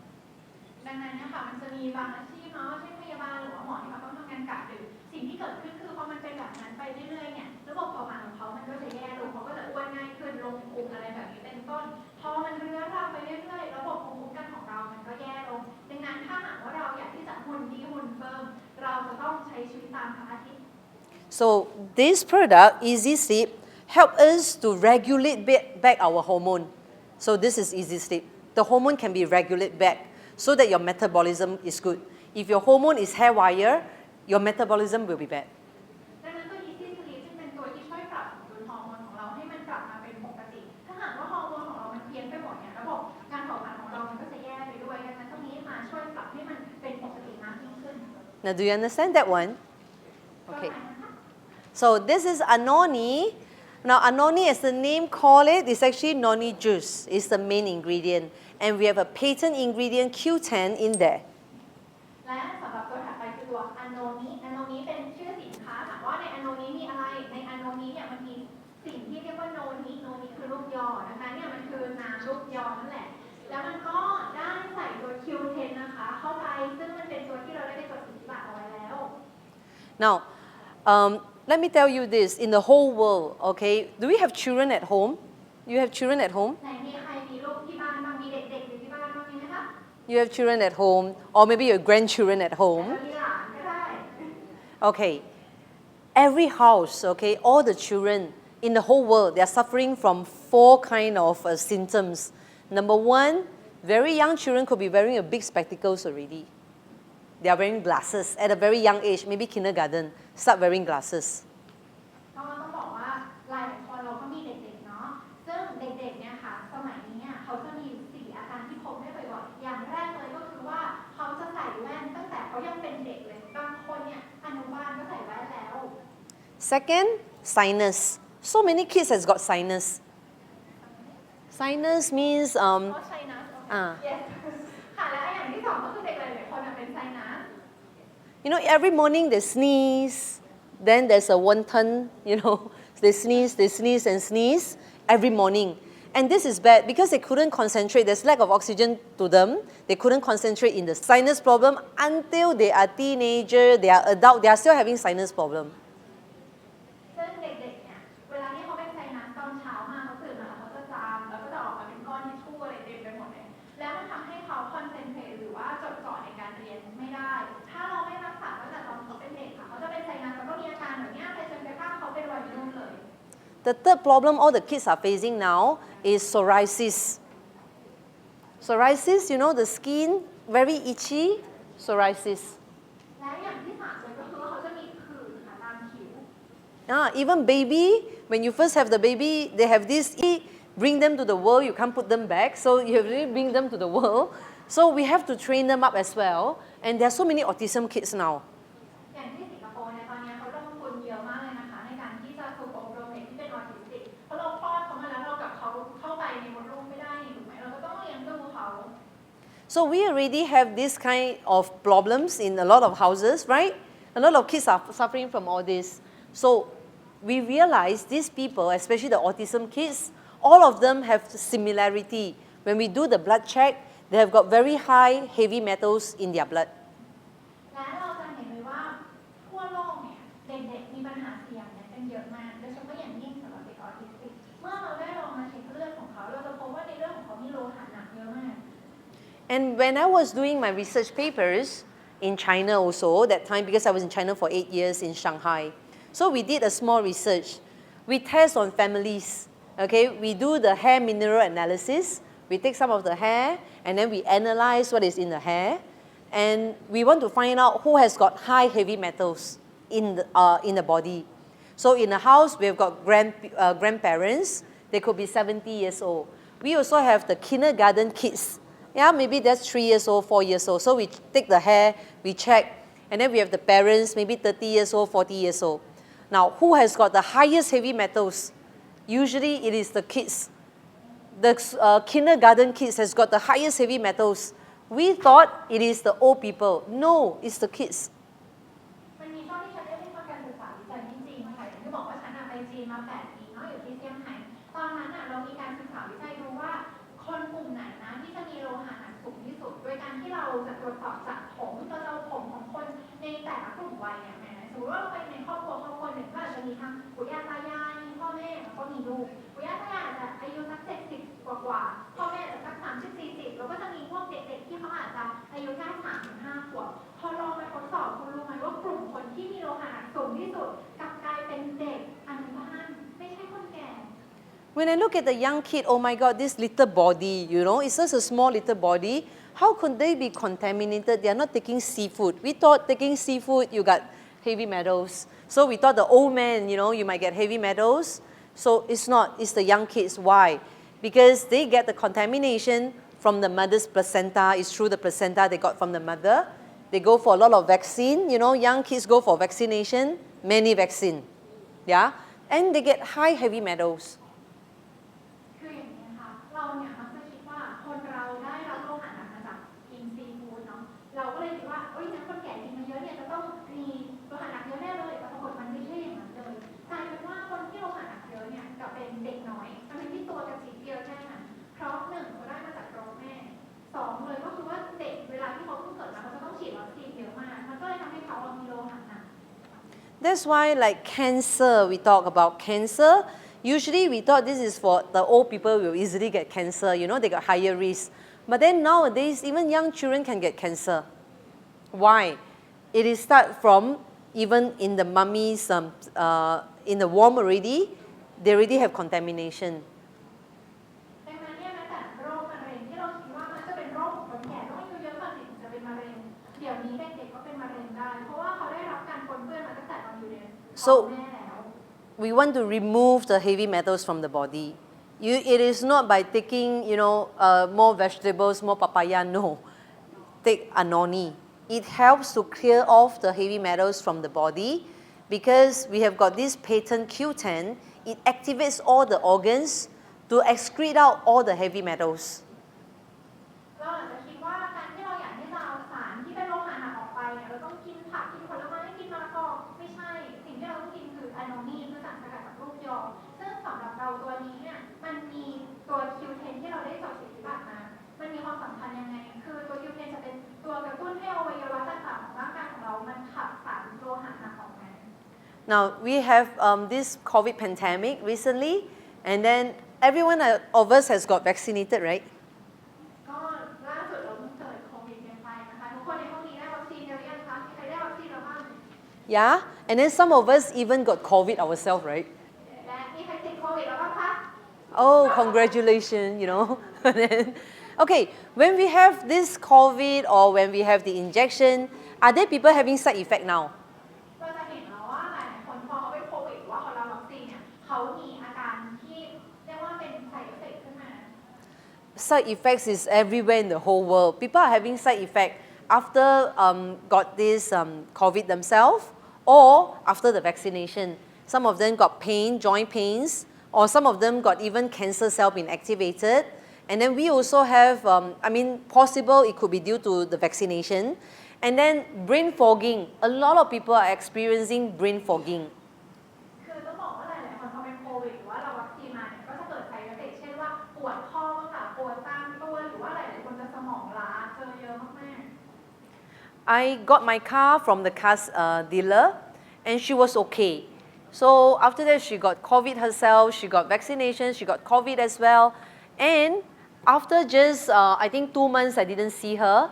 ดังนั้นเนี่ยค่ะมันจะมีบางอาชีพเนาะเช่นพยาบาลหรือว่าหมอที่เขาต้องทำงานกะดึกสิ่งที่เกิดขึ้นคือพอมันเป็นแบบนั้นไปเรื่อยๆเนี่ยระบบเผาผลาญของเขามันก็จะแย่ลงเขาก็จะอ้วนง่ายขึ้นลงพุงอะไรแบบนี้เป็นต้นพอมันเรื้อรังไปเรื่อยๆระบบภูมิคุ้มกันของเรามันก็แย่ลงดังนั้นถ้าหากว่าเราอยากที่จะหุ่นดีหุ่นเฟิร์มเราจะต้องใช้ชีวิตตามพระอาทิตย์ So this product, Easy Sleep, help us to regulate back our hormone. So this is Easy Sleep. The hormone can be regulated back so that your metabolism is good. If your hormone is haywire, your metabolism will be bad. ดังนั้นตัว Easy Sleep จึงเป็นตัวที่ช่วยปรับสมดุลฮอร์โมนของเราให้มันกลับมาเป็นปกติถ้าหากว่าฮอร์โมนของเรามันเพี้ยนไปหมดเนี่ยระบบการเผาผลาญของเรามันก็จะแย่ไปด้วยดังนั้นตรงนี้มาช่วยปรับให้มันเป็นปกติมากยิ่งขึ้น Now, do you understand that one? Okay. So this is Anoni. Now, Anoni, as the name call it, is actually noni juice. It's the main ingredient. And we have a patent ingredient Q10 in there. และสำหรับตัวถัดไปคือตัวอะโนนิอะโนนิเป็นชื่อสินค้าถามว่าในอะโนนิมีอะไรในอะโนนิเนี่ยมันมีสิ่งที่เรียกว่าโนนิโนนิคือลูกยอดังนั้นเนี่ยมันคือน้ำลูกยอนั่นแหละแล้วมันก็ได้ใส่ตัว Q10 นะคะเข้าไปซึ่งมันเป็นตัวที่เราได้ไปจดสิทธิบัตรเอาไว้แล้ว Now, let me tell you this. In the whole world, okay, do we have children at home? You have children at home? ไหนมีใครมีลูกที่บ้านบ้างมีเด็กๆอยู่ที่บ้านบ้างมีไหมคะ You have children at home, or maybe your grandchildren at แต่ home. มีหลานก็ได้ Okay, every house, okay, all the children in the whole world, they are suffering from 4 kind of symptoms. Number 1, very young children could be wearing a big spectacles already. They are wearing glasses at a very young age, maybe kindergarten, start wearing glasses. ก็ต้องบอกว่าหลายคนเราก็มีเด็กๆเนาะซึ่งเด็กๆเนี่ยค่ะสมัยนี้เนี่ยเขาจะมี4อาการที่พบได้บ่อยๆอย่างแรกเลยก็คือว่าเขาจะใส่แว่นตั้งแต่เขายังเป็นเด็กเลยบางคนเนี่ยอนุบาลก็ใส่แว่นแล้ว Second, sinus. So many kids has got sinus. Sinus means เขาไซนัส อ่า yes ค่ะและอย่างที่สองก็คือเด็กหลายๆคนเป็นไซนัส every morning they sneeze, then there's a wonton, they sneeze and sneeze every morning. And this is bad because they couldn't concentrate. There's lack of oxygen to them. They couldn't concentrate in the sinus problem until they are teenager, they are adult, they are still having sinus problem. ซึ่งเด็กๆเนี่ยเวลาที่เขาเป็นไซนัสตอนเช้ามาเขาตื่นมาแล้วเขาจะจามแล้วก็จะออกมาเป็นก้อนทิชชู่อะไรเต็มไปหมดเลยแล้วมันทำให้เขาคอนเซนเทรตหรือว่าจดจ่อในการเรียนไม่ได้ถ้าเราไม่รักษาตั้งแต่ตอนเขาเป็นเด็กค่ะเขาจะเป็นไซนัสแล้วก็มีอาการแบบเนี้ยไปจนกระทั่งเขาเป็นวัยรุ่นเลย The third problem all the kids are facing now is psoriasis. Psoriasis, the skin very itchy, psoriasis. และอย่างที่สามเลยก็คือเขาจะมีผื่นค่ะตามผิว Even baby, when you first have the baby, they have this, bring them to the world, you can't put them back, so you have to bring them to the world. So we have to train them up as well. And there are so many autism kids now. อย่างที่สิงคโปร์เนี่ยตอนนี้เขาลงทุนเยอะมากเลยนะคะในการที่จะฝึกอบรมเด็กที่เป็นออทิสติกเพราะเราคลอดเขามาแล้วเรากับเขาเข้าไปในมดลูกไม่ได้ถูกไหมเราก็ต้องเลี้ยงดูเขา So we already have this kind of problems in a lot of houses, right? A lot of kids are suffering from all this. So we realized these people, especially the autism kids, all of them have similarity. When we do the blood check, they have got very high heavy metals in their blood. และเราจะเห็นเลยว่าทั่วโลกเนี่ยเด็กๆมีปัญหาเสี่ยงเนี่ยเป็นเยอะมากโดยเฉพาะอย่างยิ่งสำหรับเด็กออทิสติกเมื่อเราได้ลองมาเช็คเลือดของเขาเราจะพบว่าในเลือดของเขามีโลหะหนักเยอะมาก And when I was doing my research papers in China also, that time because I was in China for 8 years in Shanghai, so we did a small research. We test on families, okay? We do the hair mineral analysis. We take some of the hair and then we analyze what is in the hair. And we want to find out who has got high heavy metals in the body. So in the house, we've got grandparents. They could be 70 years old. We also have the kindergarten kids. Yeah, maybe that's 3 years old, 4 years old. So we take the hair, we check, and then we have the parents, maybe 30 years old, 40 years old. Now, who has got the highest heavy metals? Usually it is the kids. The kindergarten kids has got the highest heavy metals. We thought it is the old people. No, it's the kids. มันมีช่วงที่ฉันได้ไปทำการศึกษาวิจัยที่จีนค่ะอย่างที่บอกว่าฉันไปจีนมา8 ปีเนาะอยู่ที่เซี่ยงไฮ้ตอนนั้นเรามีการศึกษาวิจัยดูว่าคนกลุ่มไหนนะที่จะมีโลหะหนักสูงที่สุดโดยการที่เราจะตรวจสอบจากผมเราจะเอาผมของคนในแต่ละกลุ่มวัยเนี่ยแหมสมมติว่าเราไปในครอบครัวหนึ่งก็อาจจะมีทั้งปู่ย่าตายายมีพ่อแม่แล้วก็มีลูกปู่ย่าตายายอาจจะอายุสัก70กว่าพ่อแม่อาจจะสัก30-40แล้วก็จะมีพวกเด็กๆที่เขาอาจจะอายุแค่3-5 ขวบพอลองไปทดสอบคุณรู้ไหมว่ากลุ่มคนที่มีโลหะหนักสูงที่สุดกลับกลายเป็นเด็กอนุบาลไม่ใช่คนแก่ When I look at the young kid, oh my God, this little body, you know, it's just a small little body. How could they be contaminated? They are not taking seafood. We thought taking seafood, you got heavy metals. So we thought the old man, you know, you might get heavy metals. So it's not, it's the young kids. Why? Because they get the contamination from the mother's placenta. It's through the placenta they got from the mother. They go for a lot of vaccine. You know, young kids go for vaccination, many vaccine. Yeah? And they get high heavy metals. คืออย่างนี้ค่ะเราเนี่ยมักจะคิดว่าคนเราได้รับโลหะหนักมาจากกินซีฟู้ดเนาะเราก็เลยคิดว่าเอ้ยงั้นคนแก่กินมาเยอะเนี่ยจะต้องมีโลหะหนักเยอะแน่เลยแต่ปรากฏมันไม่ใช่อย่างนั้นเลยกลายเป็นว่าคนที่โลหะหนักเยอะเนี่ยกลับเป็นเด็กน้อยทั้งที่ตัวกระสีเยอะแค่นั้นเพราะ1เขาได้มาจากท้องแม่2เลยก็คือว่าเด็กเวลาที่เขาเพิ่งเกิดมาเขาจะต้องฉีดวัคซีนเยอะมากมันก็เลยทำให้เขามีโลหะหนัก That's why like cancer, we talk about cancer. Usually we thought this is for the old people will easily get cancer, you know, they got higher risk. But then nowadays, even young children can get cancer. Why? It is start from even in the mummies, in the womb already, they already have contamination. ดังนั้นเนี่ยแม้แต่โรคมะเร็งที่เราคิดว่ามันจะเป็นโรคของคนแก่ต้องอายุเยอะกว่าถึงจะเป็นมะเร็งเดี๋ยวนี้เด็กๆก็เป็นมะเร็งได้เพราะว่าเขาได้รับการปนเปื้อนมาตั้งแต่ตอนอยู่ในท้องแม่แล้ว We want to remove the heavy metals from the body. It is not by taking, you know, more vegetables, more papaya, no. Take anoni. It helps to clear off the heavy metals from the body because we have got this patent Q10. It activates all the organs to excrete out all the heavy metals. เราอาจจะคิดว่าการที่เราอยากที่จะเอาสารที่เป็นโลหะหนักออกไปเนี่ยเราต้องกินผักกินผลไม้กินมะละกอไม่ใช่สิ่งที่เราต้องกินคืออะโนนีคือสารสกัดจากลูกยอซึ่งสำหรับเราตัวนี้เนี่ยมันมีตัว Q10 ที่เราได้จดสิทธิบัตรมามันมีความสำคัญยังไงคือตัว Q10 จะเป็นตัวกระตุ้นให้อวัยวะต่างๆของร่างกายของเรามันขับสารโลหะหนักออกมา Now we have this COVID pandemic recently, and then everyone of us has got vaccinated, right? ก็ล่าสุดเราเพิ่งเกิดโควิดกันไปนะคะทุกคนในห้องนี้ได้วัคซีนกันหรือยังคะมีใครได้วัคซีนแล้วบ้าง Yeah, and then some of us even got COVID ourselves, right? และมีใครติดโควิดแล้วบ้างคะ Oh, congratulations, you know. And then, okay, when we have this COVID or when we have the injection, are there people having side effect now? เราจะเห็นแล้วว่าหลายๆคนพอเขาเป็นโควิดหรือว่าเขารับวัคซีนเนี่ยเขามีอาการที่เรียกว่าเป็น side effect ขึ้นมา Side effects is everywhere in the whole world. People are having side effect after got this COVID themselves or after the vaccination. Some of them got pain, joint pains, or some of them got even cancer cell being activated. And then we also have, possible it could be due to the vaccination. And then brain fogging. A lot of people are experiencing brain fogging. คือต้องบอก I got my car from the car dealer, and she was okay. So after that, she got COVID herself, she got vaccination, she got COVID as well. And after just, I think 2 months, I didn't see her.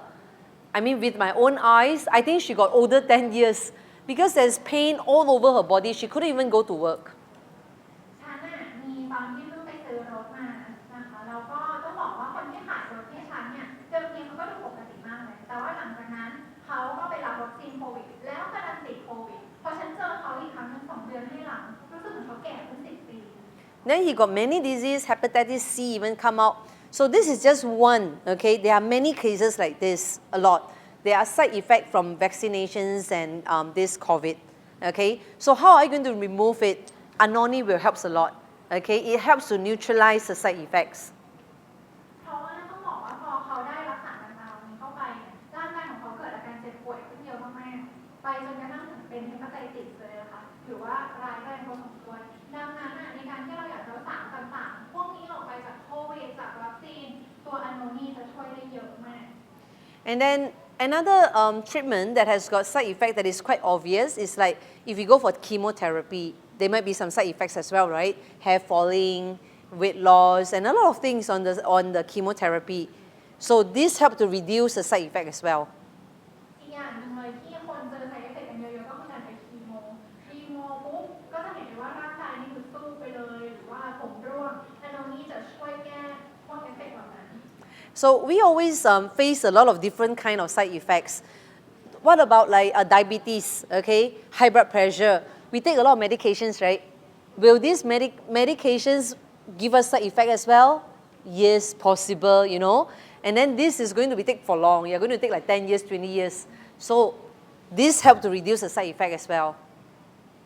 I mean, with my own eyes, I think she got older 10 years because there's pain all over her body. She couldn't even go to work. ฉันน่ะมีตอนที่เพิ่งไปซื้อรถมานะคะแล้วก็ต้องบอกว่าคนที่ขายรถให้ฉันเนี่ยเดิมทีเขาก็ดูปกติมากเลยแต่ว่าหลังจากนั้นเขาก็ไปรับวัคซีนโควิดแล้วก็ดันติดโควิดพอฉันเจอเขาอีกครั้งนึง2 เดือนให้หลังรู้สึกเหมือนเขาแก่ขึ้น10 ปี Then he got many disease, hepatitis C even come out. So this is just one, okay? There are many cases like this, a lot. There are side effects from vaccinations and this COVID, okay? So how are you going to remove it? Anoni will help a lot, okay? It helps to neutralize the side effects. เพราะว่าต้องบอกว่าพอเขาได้รับสารต่างๆนี้เข้าไปเนี่ยร่างกายของเขาเกิดอาการเจ็บป่วยขึ้นเยอะมากๆไปจนกระทั่งถึงเป็นเฮปาไตติสเลยนะคะหรือว่าร้ายแรงพอสมควรดังนั้นในการที่เราอยากจะสารต่างๆพวกนี้ออกไปจากโควิดจากวัคซีนตัวอะโนนีจะช่วยได้เยอะมาก And then another treatment that has got side effect that is quite obvious is like if you go for chemotherapy, there might be some side effects as well, right? Hair falling, weight loss, and a lot of things on the chemotherapy. So this helps to reduce the side effect as well. อีกอย่างหนึ่งเลยที่คนเจอไซเอฟเฟกต์กันเยอะๆก็คือการไปคีโมปุ๊บก็จะเห็นได้ว่าร่างกายนี่คือสู้ไปเลยหรือว่าผมร่วงอะโนนีจะช่วยแก้พวกเอฟเฟกต์เหล่านั้น So we always face a lot of different kind of side effects. What about like diabetes, okay? High blood pressure. We take a lot of medications, right? Will these medications give us side effect as well? Yes, possible, you know. And then this is going to be take for long. You're going to take like 10 years, 20 years. So this helps to reduce the side effect as well.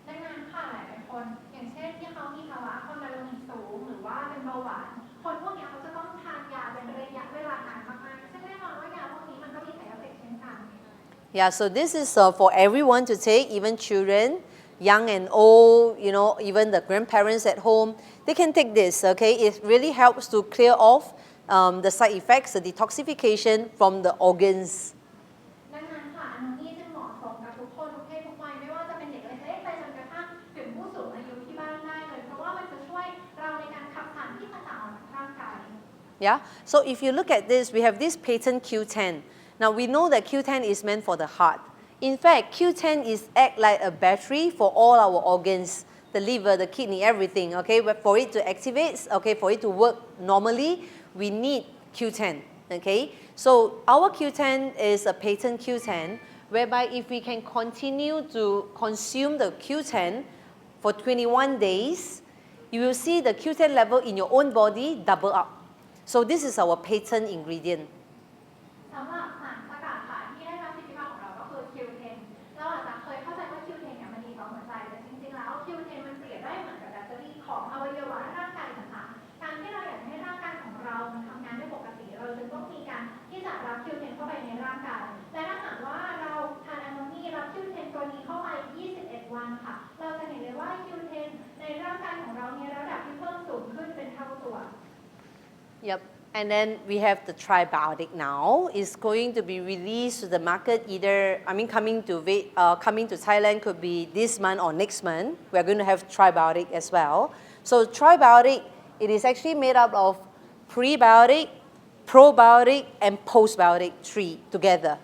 ดังนั้นค่ะหลายๆคนอย่างเช่นที่เขามีภาวะความดันโลหิตสูงหรือว่าเป็นเบาหวานคนพวกนี้เขาจะต้องทานยาเป็นระยะเวลานานมากๆซึ่งแน่นอนว่ายาพวกนี้มันก็มีไซเอฟเฟกต์เช่นกัน Yeah, so this is for everyone to take, even children, young and old, you know, even the grandparents at home. They can take this, okay? It really helps to clear off the side effects, the detoxification from the organs. ดังนั้นค่ะอันนี้จึงเหมาะสมกับทุกคนทุกเพศทุกวัยไม่ว่าจะเป็นเด็กเล็กๆไปจนกระทั่งถึงผู้สูงอายุที่บ้านได้เลยเพราะว่ามันจะช่วยเราในการขับสารพิษต่างๆออกจากร่างกาย Yeah, so if you look at this, we have this patent Q10. Now we know that Q10 is meant for the heart. In fact, Q10 is act like a battery for all our organs, the liver, the kidney, everything, okay? But for it to activate, okay, for it to work normally, we need Q10, okay? So our Q10 is a patent Q10, whereby if we can continue to consume the Q10 for 21 days, you will see the Q10 level in your own body double up. So this is our patent ingredient. สำหรับสารสกัดค่ะที่ได้รับสิทธิบัตรของเราก็คือ Q10 เราอาจจะเคยเข้าใจว่า Q10 เนี่ยมันดีต่อหัวใจแต่จริงๆแล้ว Q10 มันเปรียบได้เหมือนกับแบตเตอรี่ของอวัยวะร่างกายต่างๆการที่เราอยากให้ร่างกายของเรามันทำงานได้ปกติเราจึงต้องมีการที่จะรับ Q10 เข้าไปในร่างกายและถ้าหากว่าเราทานอะโนนีรับ Q10 ตัวนี้เข้าไป21 วันค่ะเราจะเห็นเลยว่า Q10 ในร่างกายของเรามีระดับที่เพิ่มสูงขึ้นเป็นเท่าตัว Yep. And then we have the Tribiotic now. It's going to be released to the market either, coming to Thailand could be this month or next month. We're going to have Tribiotic as well. So Tribiotic, it is actually made up of prebiotic, probiotic, and postbiotic 3 together.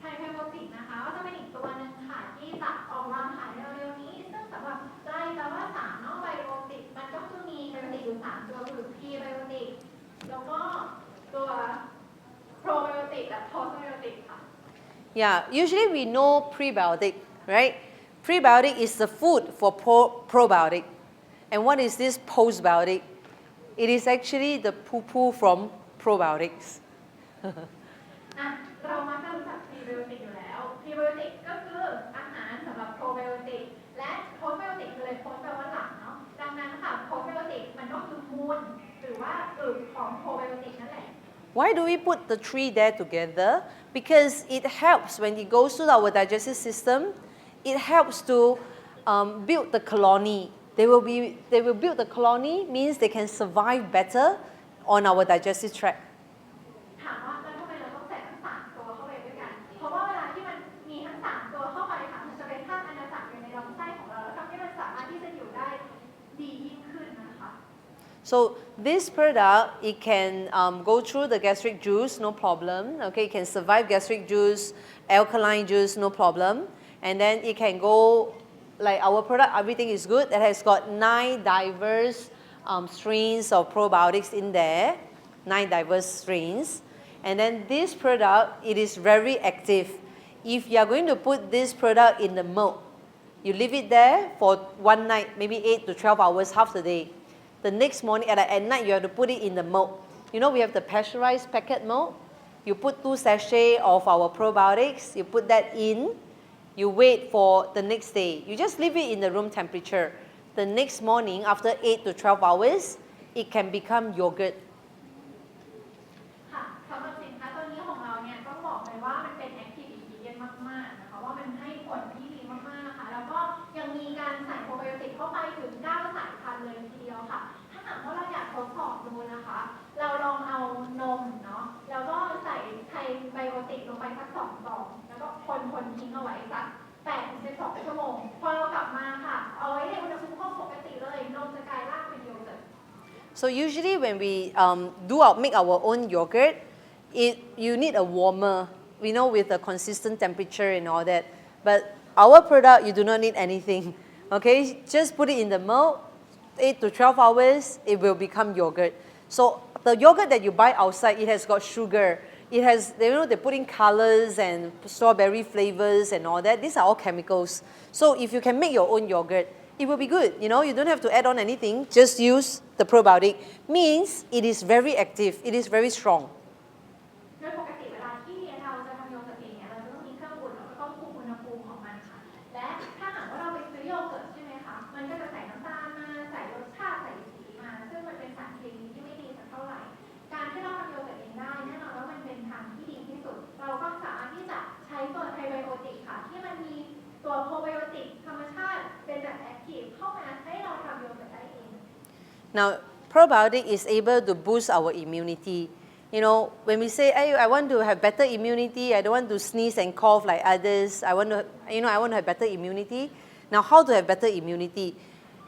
ไทยไพโบติกนะคะก็จะเป็นอีกตัวหนึ่งค่ะที่จะออกวางขายเร็วๆนี้ซึ่งสำหรับไตรแปลว่าสารเนาะไบโอติกมันก็คือมีไบโอติกอยู่3ตัวคือพรีไบโอติกแล้วก็ตัวโปรไบโอติกและโพสไบโอติกค่ะ Yeah, usually we know prebiotic, right? Prebiotic is the food for probiotic. And what is this postbiotic? It is actually the poo-poo from probiotics. อ่ะเรามักจะรู้จักพรีไบโอติกอยู่แล้วพรีไบโอติกก็คืออาหารสำหรับโปรไบโอติกและโพสไบโอติกคืออะไรโพสแปลว่าหลังเนาะดังนั้นค่ะโพสไบโอติกมันก็คือมูลหรือว่าของโปรไบโอติกนั่นแหละ Why do we put the 3 there together? Because it helps when it goes to our digestive system. It helps to build the colony. They will build the colony, means they can survive better on our digestive tract. ถามว่าแล้วทำไมเราต้องใส่ทั้ง3ตัวเข้าไปด้วยกันเพราะว่าเวลาที่ So this product, it can go through the gastric juice, no problem. Okay, it can survive gastric juice, alkaline juice, no problem. And then it can go, like our product, everything is good. It has got 9 diverse strains of probiotics in there, 9 diverse strains. And then this product, it is very active. If you are going to put this product in the milk, you leave it there for one night, maybe 8 to 12 hours, half the day. The next morning, at night, you have to put it in the milk. You know, we have the pasteurized packet milk. You put 2 sachets of our probiotics, you put that in, you wait for the next day. You just leave it in the room temperature. The next morning, after 8 to 12 hours, it can become yogurt. ค่ะสำหรับสินค้าตัวนี้ของเราเนี่ยต้องบอกเลยว่ามันเป็น active ingredient มากๆนะคะว่ามันให้ผลที่ดีมากๆค่ะแล้วก็ยังมีการใส่โปรไบโอติกเข้าไปถึง 9 สายพันธุ์เลยทีเดียวค่ะถ้าหากว่าเราอยากทดสอบดูนะคะเราลองเอานมเนาะแล้วก็ใส่ไทยไบโอติกลงไปสัก2 ซองแล้วก็คนทิ้งเอาไว้สัก8 ถึง 12 ชั่วโมงพอเรากลับมาค่ะเอาไว้ในอุณหภูมิห้องปกติเลยนมจะกลายร่างเป็นโยเกิร์ต So usually when we make our own yogurt, you need a warmer, with a consistent temperature and all that. But our product, you do not need anything. Okay, just put it in the milk, 8 to 12 hours, it will become yogurt. So the yogurt that you buy outside, it has got sugar. It has, they put in colors and strawberry flavors and all that. These are all chemicals. So if you can make your own yogurt, it will be good. You don't have to add on anything. Just use the probiotic. Means it is very active. It is very strong. โดยปกติเวลาที่เราจะทำโยเกิร์ตเองเนี่ยเราจะต้องมีเครื่องอุ่นแล้วก็ต้องคุมอุณหภูมิของมันค่ะและถ้าหากว่าเราไปซื้อโยเกิร์ตใช่ไหมคะมันก็จะใส่น้ำตาลมาใส่รสชาติใส่สีมาซึ่งมันเป็นสารเคมีที่ไม่ดีสักเท่าไหร่การที่เราทำโยเกิร์ตเองได้แน่นอนว่ามันเป็นทางที่ดีที่สุดเราก็สามารถที่จะใช้ตัวไพรไบโอติกค่ะที่มันมีตัวโปรไบโอติกธรรมชาติเป็นแบบแอคทีฟเข้ามาให้เราทำโยเกิร์ตได้เอง Now, probiotic is able to boost our immunity. When we say, hey, I want to have better immunity, I don't want to sneeze and cough like others, I want to have better immunity. Now, how to have better immunity?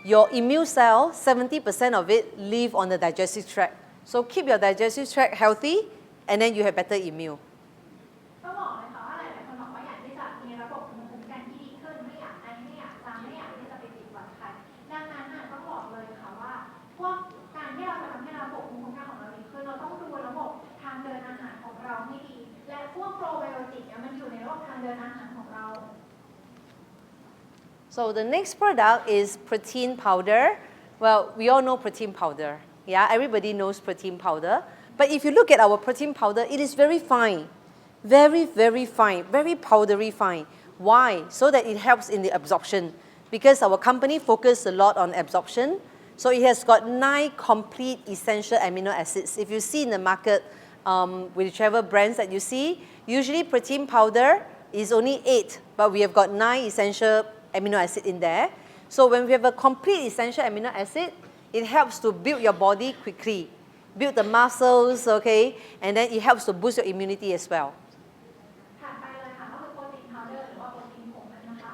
Your immune cell, 70% of it live on the digestive tract. So keep your digestive tract healthy, and then you have better immune. ต้องบอกเลยค่ะว่าหลายๆคนบอกว่าอยากที่จะมีระบบภูมิคุ้มกันที่ดีขึ้นไม่อยากไอไม่อยากจามไม่อยากที่จะไปติดหวัดใครดังนั้นต้องบอกเลยค่ะว่าพวกการที่เราจะทำให้ระบบภูมิคุ้มกันของเราดีขึ้นเราต้องดูระบบทางเดินอาหารของเราให้ดีและพวกโปรไบโอติกเนี่ยมันอยู่ในระบบทางเดินอาหารของเรา So the next product is protein powder. Well, we all know protein powder. Yeah, everybody knows protein powder. But if you look at our protein powder, it is very fine. Very, very fine. Very powdery fine. Why? So that it helps in the absorption. Because our company focuses a lot on absorption. So it has got 9 complete essential amino acids. If you see in the market, whichever brands that you see, usually protein powder is only 8, but we have got 9 essential amino acids in there. So when we have a complete essential amino acid, it helps to build your body quickly, build the muscles, okay, and then it helps to boost your immunity as well. ถัดไปเลยค่ะก็คือโปรตีนพาวเดอร์หรือว่าโปรตีนผงนะคะ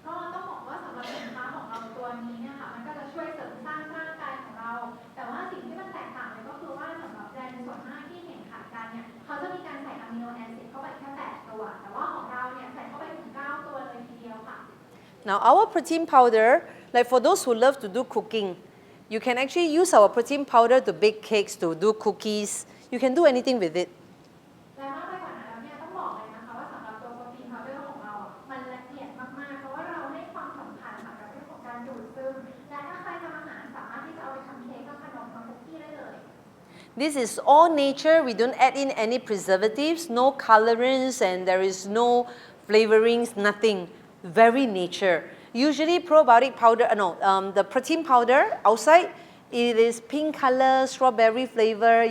ก็ต้องบอกว่าสำหรับสินค้าของเราตัวนี้เนี่ยค่ะมันก็จะช่วยเสริมสร้างร่างกายของเราแต่ว่าสิ่งที่มันแตกต่างเลยก็คือว่าสำหรับแบรนด์ส่วนมากที่เห็นขายกันเนี่ยเขาจะมีการใส่อะมิโนแอซิดเข้าไปแค่8 ตัวแต่ว่าของเราเนี่ยใส่เข้าไปถึง9 ตัวเลยทีเดียวค่ะ Now our protein powder, like for those who love to do cooking, you can actually use our protein powder to bake cakes, to do cookies. You can do anything with it. และนอกไปกว่านั้นแล้วเนี่ยต้องบอกเลยนะคะว่าสำหรับตัวโปรตีนพาวเดอร์ของเรามันละเอียดมากๆเพราะว่าเราให้ความสำคัญกับเรื่องของการดูดซึมและถ้าใครทำอาหารสามารถที่จะเอาไปทำเค้กทำขนมทำคุกกี้ได้เลย This is all nature. We don't add in any preservatives, no colorants, and there is no flavorings, nothing. Very nature. Usually probiotic powder, the protein powder outside, it is pink color, strawberry flavor,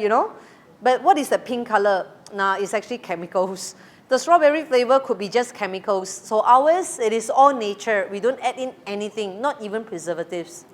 But what is the pink color? Nah, it's actually chemicals. The strawberry flavor could be just chemicals. So ours, it is all nature. We don't add in anything, not even preservatives.